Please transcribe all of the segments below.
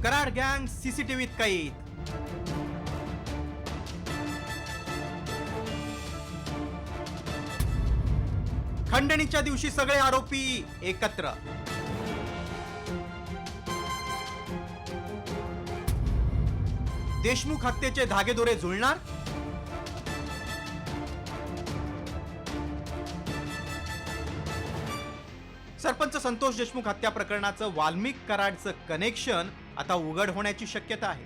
कराड गँग सीसीटीव्हीत कैद. खंडणीच्या दिवशी सगळे आरोपी एकत्र. देशमुख हत्येचे धागेदोरे जुळणार. सरपंच संतोष देशमुख हत्या प्रकरणाचं वाल्मिक कराडचं कनेक्शन आता उघड होण्याची शक्यता आहे.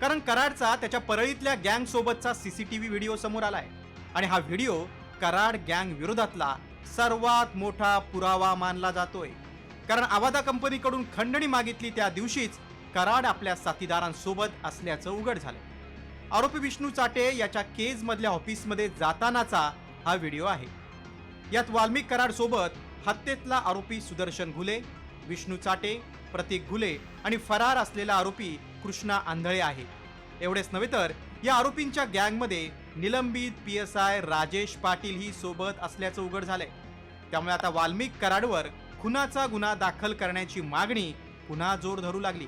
कारण कराडचा त्याच्या परळीतल्या गँग सोबतचा सीसीटीव्ही व्हिडिओ समोर आलाय आणि हा व्हिडिओ कराड गँग विरोधातला सर्वात मोठा पुरावा मानला जातोय. कारण आवादा कंपनीकडून खंडणी मागितली त्या दिवशीच कराड आपल्या साथीदारांसोबत असल्याचं उघड झालंय. आरोपी विष्णू चाटे याच्या केज मधल्या ऑफिसमध्ये जातानाचा हा व्हिडिओ आहे. यात वाल्मिक कराड सोबत हत्येतला आरोपी सुदर्शन घुले, विष्णू चाटे, प्रतीक घुले आणि फरार असलेला आरोपी कृष्णा आंधळे आहे. एवढेच नव्हे तर या आरोपींच्या गँगमध्ये निलंबित PSI राजेश पाटील ही सोबत असल्याचं उघड झालंय. त्यामुळे आता वाल्मिक कराडवर खुनाचा गुन्हा दाखल करण्याची मागणी पुन्हा जोर धरू लागली.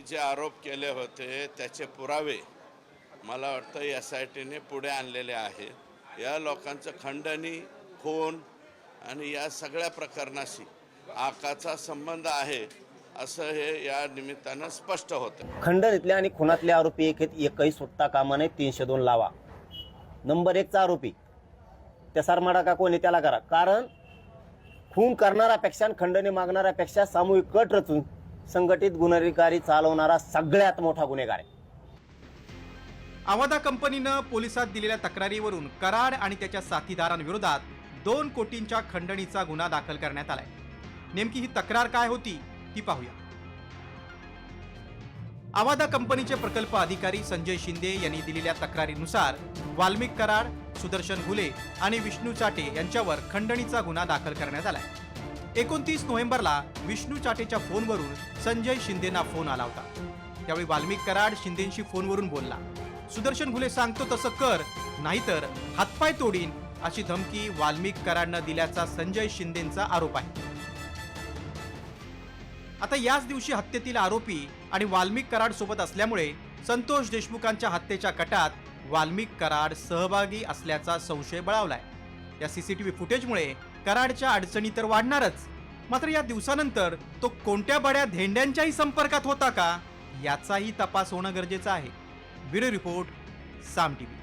जे आरोप केले होते त्याचे पुरावे मला वाटतं SITने पुढे आणलेले आहेत. या लोकांचं खंडणी, खून आणि या सगळ्या प्रकरणाशी आकाचा संबंध आहे असं हे या निमित्तानं स्पष्ट होतं. खंडणीतले आणि खुनातले आरोपी एकही सुटता कामा नये. 302 लावा. नंबर 1चा आरोपी त्या सरमाडा का कोणी त्याला करा. कारण खून करणाऱ्यापेक्षा खंडणी मागणाऱ्यापेक्षा सामूहिक कट रचून संघटित गुन्हेगारी चालवणारा सगळ्यात मोठा गुन्हेगार आहे. आवादा कंपनीनं पोलिसात दिलेल्या तक्रारीवरून कराड आणि त्याच्या साथीदारांविरोधात 2 कोटींच्या खंडणीचा गुन्हा दाखल करण्यात आलाय. नेमकी ही तक्रार काय होती ती पाहूया. आवादा कंपनीचे प्रकल्प अधिकारी संजय शिंदे यांनी दिलेल्या तक्रारीनुसार वाल्मिक कराड, सुदर्शन घुले आणि विष्णू चाटे यांच्यावर खंडणीचा गुन्हा दाखल करण्यात आलाय. 29 नोव्हेंबरला विष्णू चाटेच्या फोनवरून संजय शिंदेना फोन आला होता. त्यावेळी वाल्मिक कराड शिंदेंशी फोनवरून बोलला. सुदर्शन घुले सांगतो तसं कर, नाहीतर हातपाय तोडीन अशी धमकी वाल्मिक कराडनं दिल्याचा संजय शिंदेंचा आरोप आहे. आता याच दिवशी हत्येतील आरोपी आणि वाल्मिक कराड सोबत असल्यामुळे संतोष देशमुखांच्या हत्येच्या कटात वाल्मिक कराड सहभागी असल्याचा संशय बळावलाय. या सीसीटीव्ही फुटेजमुळे कराडच्या अडचणी तर वाढणारच, मात्र या दिवसानंतर तो कोणत्या बड्या धेंड्यांच्याही संपर्कात होता का याचाही तपास होणं गरजेचं आहे. ब्युरो रिपोर्ट, साम TV.